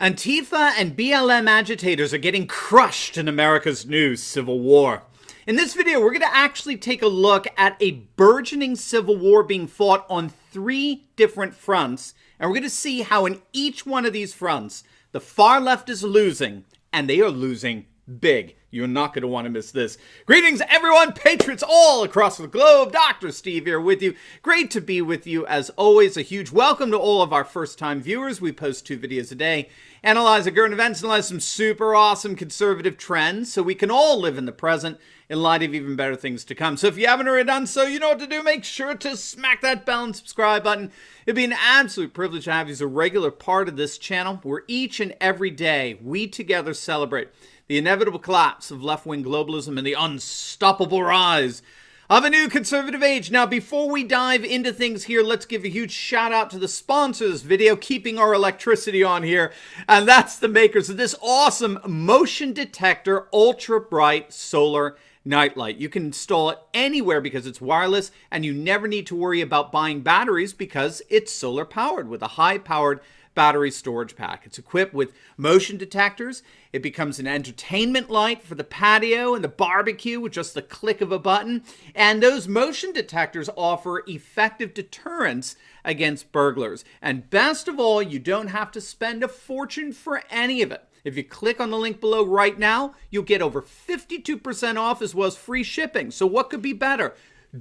Antifa and BLM agitators are getting crushed in America's new civil war. In this video, we're going to actually take a look at a burgeoning civil war being fought on 3 different fronts, and we're going to see how in each one of these fronts, the far left is losing, and they are losing big. You're not going to want to miss this. Greetings, everyone, patriots all across the globe. Dr. Steve here with you. Great to be with you. As always, a huge welcome to all of our first-time viewers. We post 2 videos a day, analyze the current events, analyze some super awesome conservative trends so we can all live in the present in light of even better things to come. So if you haven't already done so, you know what to do. Make sure to smack that bell and subscribe button. It'd be an absolute privilege to have you as a regular part of this channel where each and every day we together celebrate the inevitable collapse of left-wing globalism and the unstoppable rise of a new conservative age. Now, before we dive into things here, let's give a huge shout out to the sponsors of this video, keeping our electricity on here. And that's the makers of this awesome motion detector ultra bright solar nightlight. You can install it anywhere because it's wireless, and you never need to worry about buying batteries because it's solar powered with a high powered battery storage pack. It's equipped with motion detectors. It becomes an entertainment light for the patio and the barbecue with just the click of a button. And those motion detectors offer effective deterrence against burglars. And best of all, you don't have to spend a fortune for any of it. If you click on the link below right now, you'll get over 52% off as well as free shipping. So what could be better?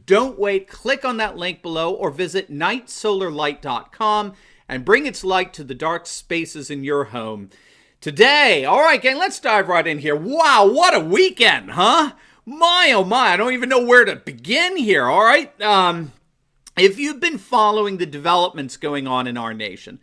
Don't wait. Click on that link below or visit nightsolarlight.com and bring its light to the dark spaces in your home today. All right, gang, let's dive right in here. Wow, what a weekend, huh? My, oh my, I don't even know where to begin here, all right? If you've been following the developments going on in our nation,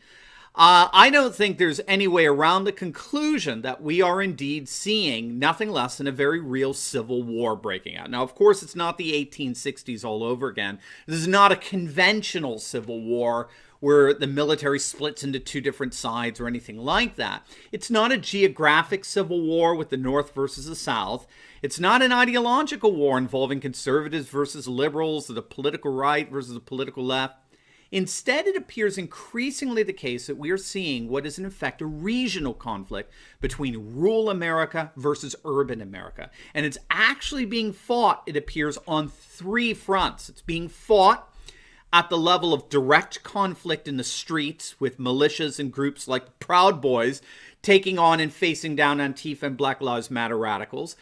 I don't think there's any way around the conclusion that we are indeed seeing nothing less than a very real civil war breaking out. Now, of course, it's not the 1860s all over again. This is not a conventional civil war where the military splits into 2 different sides or anything like that. It's not a geographic civil war with the North versus the South. It's not an ideological war involving conservatives versus liberals, or the political right versus the political left. Instead, it appears increasingly the case that we are seeing what is in effect a regional conflict between rural America versus urban America. And it's actually being fought, it appears, on 3 fronts. It's being fought at the level of direct conflict in the streets with militias and groups like the Proud Boys taking on and facing down Antifa and Black Lives Matter radicals.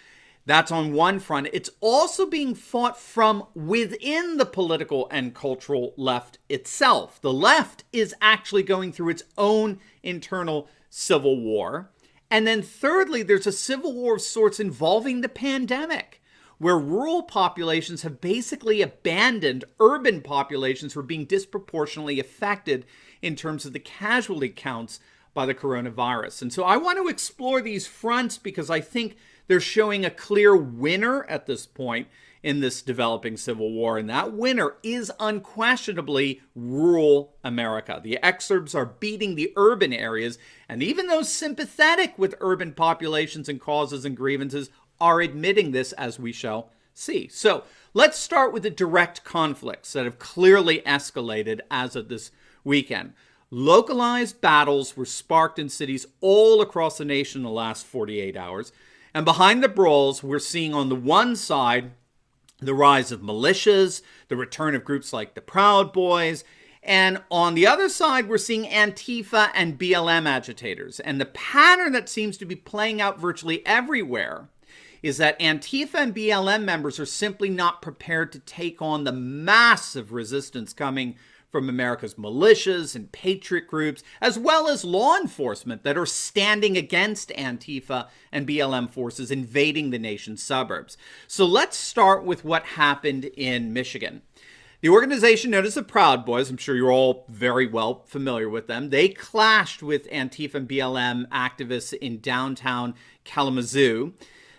That's on one front. It's also being fought from within the political and cultural left itself. The left is actually going through its own internal civil war. And then thirdly, there's a civil war of sorts involving the pandemic, where rural populations have basically abandoned urban populations who are being disproportionately affected in terms of the casualty counts by the coronavirus. And so I want to explore these fronts because I think they're showing a clear winner at this point in this developing civil war. And that winner is unquestionably rural America. The exurbs are beating the urban areas, and even those sympathetic with urban populations and causes and grievances are admitting this, as we shall see. So let's start with the direct conflicts that have clearly escalated as of this weekend. Localized battles were sparked in cities all across the nation in the last 48 hours. And behind the brawls, we're seeing on the one side the rise of militias, the return of groups like the Proud Boys, and on the other side, we're seeing Antifa and BLM agitators. And the pattern that seems to be playing out virtually everywhere is that Antifa and BLM members are simply not prepared to take on the massive resistance coming from America's militias and patriot groups, as well as law enforcement that are standing against Antifa and BLM forces invading the nation's suburbs. So let's start with what happened in Michigan. The organization known as the Proud Boys, I'm sure you're all very well familiar with them, they clashed with Antifa and BLM activists in downtown Kalamazoo.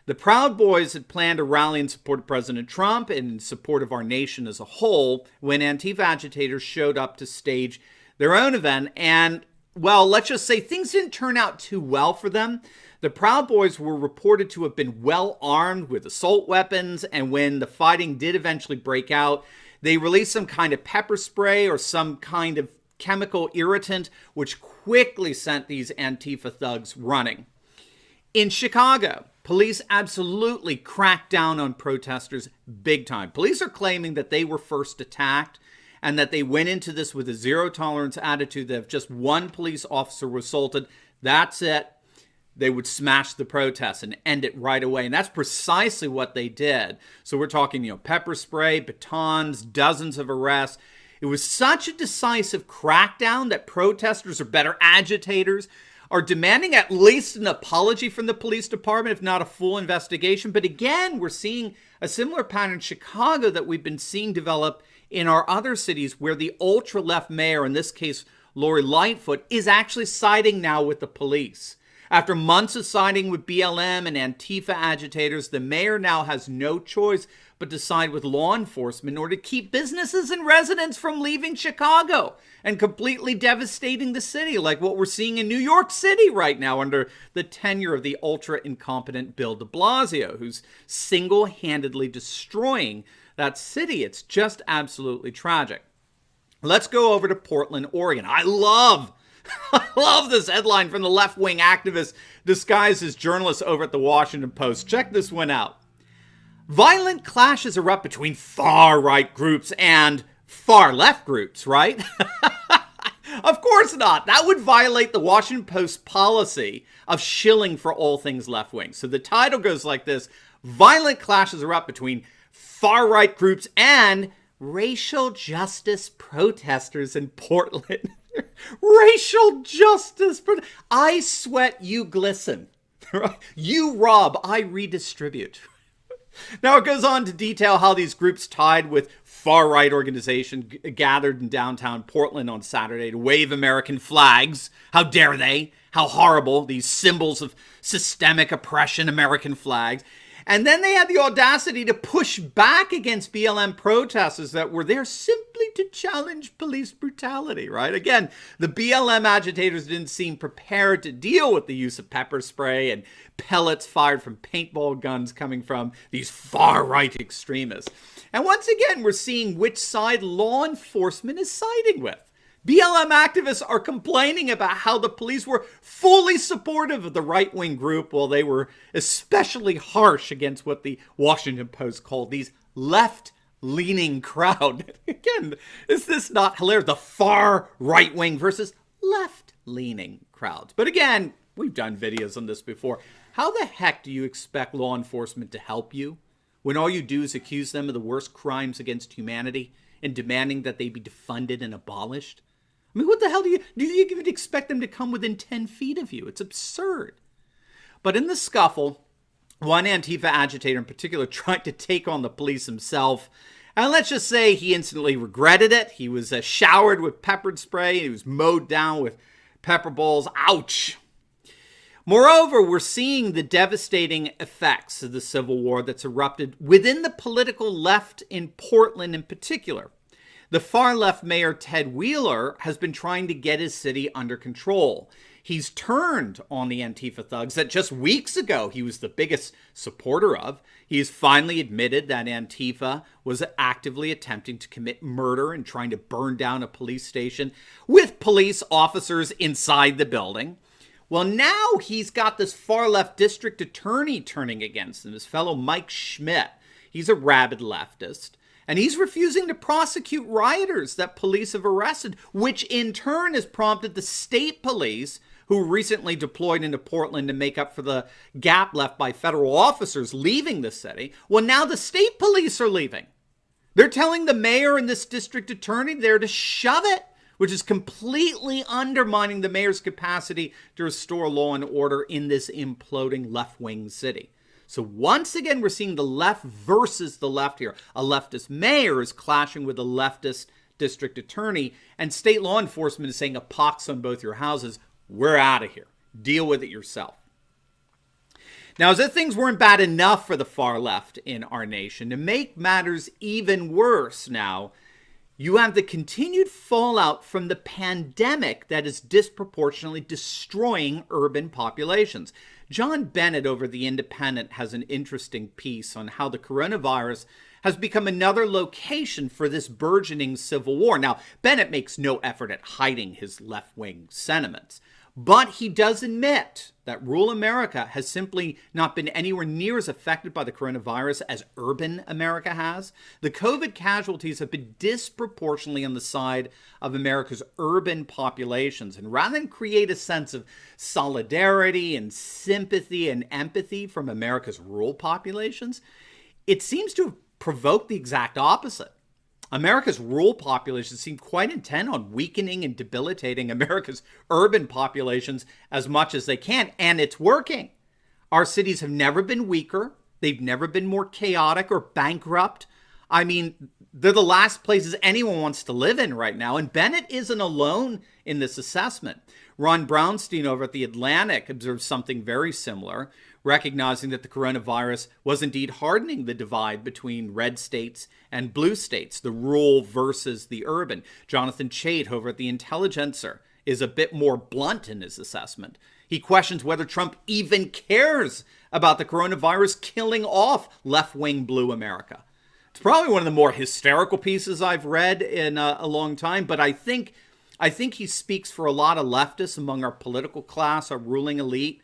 The Proud Boys had planned a rally in support of President Trump and in support of our nation as a whole when Antifa agitators showed up to stage their own event. And, well, let's just say things didn't turn out too well for them. The Proud Boys were reported to have been well armed with assault weapons, and when the fighting did eventually break out, they released some kind of pepper spray or some kind of chemical irritant, which quickly sent these Antifa thugs running. In Chicago, police absolutely cracked down on protesters big time. Police are claiming that they were first attacked and that they went into this with a zero-tolerance attitude, that if just one police officer was assaulted, that's it. They would smash the protests and end it right away. And that's precisely what they did. So we're talking, pepper spray, batons, dozens of arrests. It was such a decisive crackdown that protesters, or better, agitators, are demanding at least an apology from the police department, if not a full investigation. But again, we're seeing a similar pattern in Chicago that we've been seeing develop in our other cities, where the ultra-left mayor, in this case Lori Lightfoot, is actually siding now with the police. After months of siding with BLM and Antifa agitators, the mayor now has no choice but to side with law enforcement in order to keep businesses and residents from leaving Chicago and completely devastating the city, like what we're seeing in New York City right now under the tenure of the ultra-incompetent Bill de Blasio, who's single-handedly destroying that city. It's just absolutely tragic. Let's go over to Portland, Oregon. I love this headline from the left-wing activist disguised as journalists over at the Washington Post. Check this one out. Violent clashes erupt between far-right groups and far-left groups, right? Of course not. That would violate the Washington Post policy of shilling for all things left-wing. So the title goes like this: Violent clashes erupt between far-right groups and racial justice protesters in Portland. Racial justice. I sweat, you glisten. You rob, I redistribute. Now it goes on to detail how these groups tied with far-right organizations gathered in downtown Portland on Saturday to wave American flags. How dare they? How horrible, these symbols of systemic oppression, American flags. And then they had the audacity to push back against BLM protesters that were there simply to challenge police brutality, right? Again, the BLM agitators didn't seem prepared to deal with the use of pepper spray and pellets fired from paintball guns coming from these far-right extremists. And once again, we're seeing which side law enforcement is siding with. BLM activists are complaining about how the police were fully supportive of the right-wing group, while they were especially harsh against what the Washington Post called these left-leaning crowd. Again, is this not hilarious? The far right-wing versus left-leaning crowds. But again, we've done videos on this before. How the heck do you expect law enforcement to help you when all you do is accuse them of the worst crimes against humanity and demanding that they be defunded and abolished? I mean, what the hell do you even expect them to come within 10 feet of you? It's absurd. But in the scuffle, one Antifa agitator in particular tried to take on the police himself. And let's just say he instantly regretted it. He was showered with pepper spray. He was mowed down with pepper balls. Ouch. Moreover, we're seeing the devastating effects of the Civil War that's erupted within the political left in Portland in particular. The far-left mayor, Ted Wheeler, has been trying to get his city under control. He's turned on the Antifa thugs that just weeks ago he was the biggest supporter of. He's finally admitted that Antifa was actively attempting to commit murder and trying to burn down a police station with police officers inside the building. Well, now he's got this far-left district attorney turning against him, his fellow Mike Schmidt. He's a rabid leftist. And he's refusing to prosecute rioters that police have arrested, which in turn has prompted the state police, who recently deployed into Portland to make up for the gap left by federal officers leaving the city. Well, now the state police are leaving. They're telling the mayor and this district attorney they're to shove it, which is completely undermining the mayor's capacity to restore law and order in this imploding left-wing city. So once again, we're seeing the left versus the left here. A leftist mayor is clashing with a leftist district attorney, and state law enforcement is saying a pox on both your houses. We're out of here. Deal with it yourself. Now, as if things weren't bad enough for the far left in our nation, to make matters even worse now, you have the continued fallout from the pandemic that is disproportionately destroying urban populations. John Bennett over The Independent has an interesting piece on how the coronavirus has become another location for this burgeoning civil war. Now, Bennett makes no effort at hiding his left-wing sentiments, but he does admit that rural America has simply not been anywhere near as affected by the coronavirus as urban America has. The COVID casualties have been disproportionately on the side of America's urban populations. And rather than create a sense of solidarity and sympathy and empathy from America's rural populations, it seems to have provoked the exact opposite. America's rural populations seem quite intent on weakening and debilitating America's urban populations as much as they can, and it's working. Our cities have never been weaker. They've never been more chaotic or bankrupt. I mean, they're the last places anyone wants to live in right now, and Bennett isn't alone in this assessment. Ron Brownstein over at The Atlantic observed something very similar, recognizing that the coronavirus was indeed hardening the divide between red states and blue states, the rural versus the urban. Jonathan Chait over at The Intelligencer is a bit more blunt in his assessment. He questions whether Trump even cares about the coronavirus killing off left-wing blue America. It's probably one of the more hysterical pieces I've read in a long time, but I think he speaks for a lot of leftists among our political class, our ruling elite,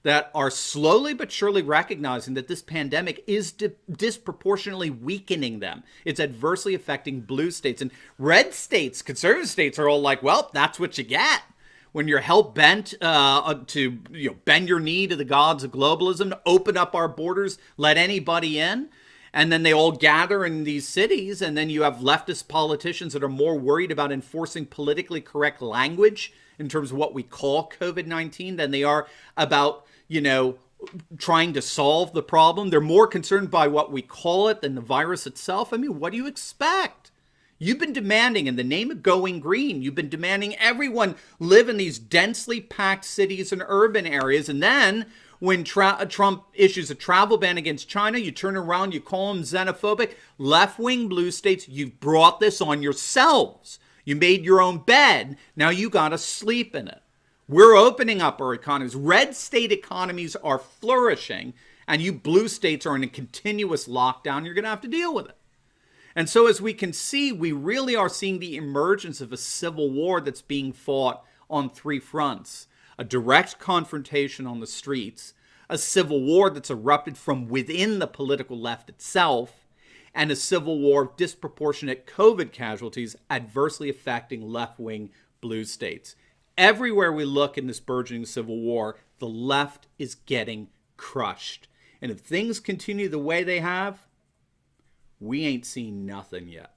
that are slowly but surely recognizing that this pandemic is disproportionately weakening them. It's adversely affecting blue states. And red states, conservative states, are all like, well, that's what you get when you're hell-bent to bend your knee to the gods of globalism, to open up our borders, let anybody in. And then they all gather in these cities, and then you have leftist politicians that are more worried about enforcing politically correct language in terms of what we call COVID-19 than they are about, trying to solve the problem. They're more concerned by what we call it than the virus itself. I mean, what do you expect? You've been demanding, in the name of going green, you've been demanding everyone live in these densely packed cities and urban areas, and then when Trump issues a travel ban against China, you turn around, you call them xenophobic. Left-wing blue states, you've brought this on yourselves. You made your own bed. Now you got to sleep in it. We're opening up our economies. Red state economies are flourishing, and you blue states are in a continuous lockdown. You're going to have to deal with it. And so as we can see, we really are seeing the emergence of a civil war that's being fought on three fronts. A direct confrontation on the streets, a civil war that's erupted from within the political left itself, and a civil war of disproportionate COVID casualties adversely affecting left-wing blue states. Everywhere we look in this burgeoning civil war, the left is getting crushed. And if things continue the way they have, we ain't seen nothing yet.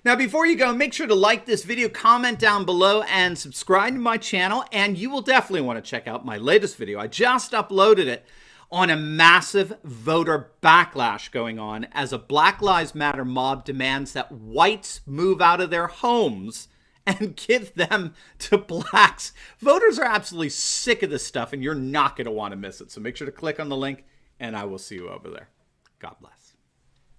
Now, before you go, make sure to like this video, comment down below, and subscribe to my channel. And you will definitely want to check out my latest video. I just uploaded it on a massive voter backlash going on as a Black Lives Matter mob demands that whites move out of their homes and give them to blacks. Voters are absolutely sick of this stuff, and you're not going to want to miss it. So make sure to click on the link, and I will see you over there. God bless.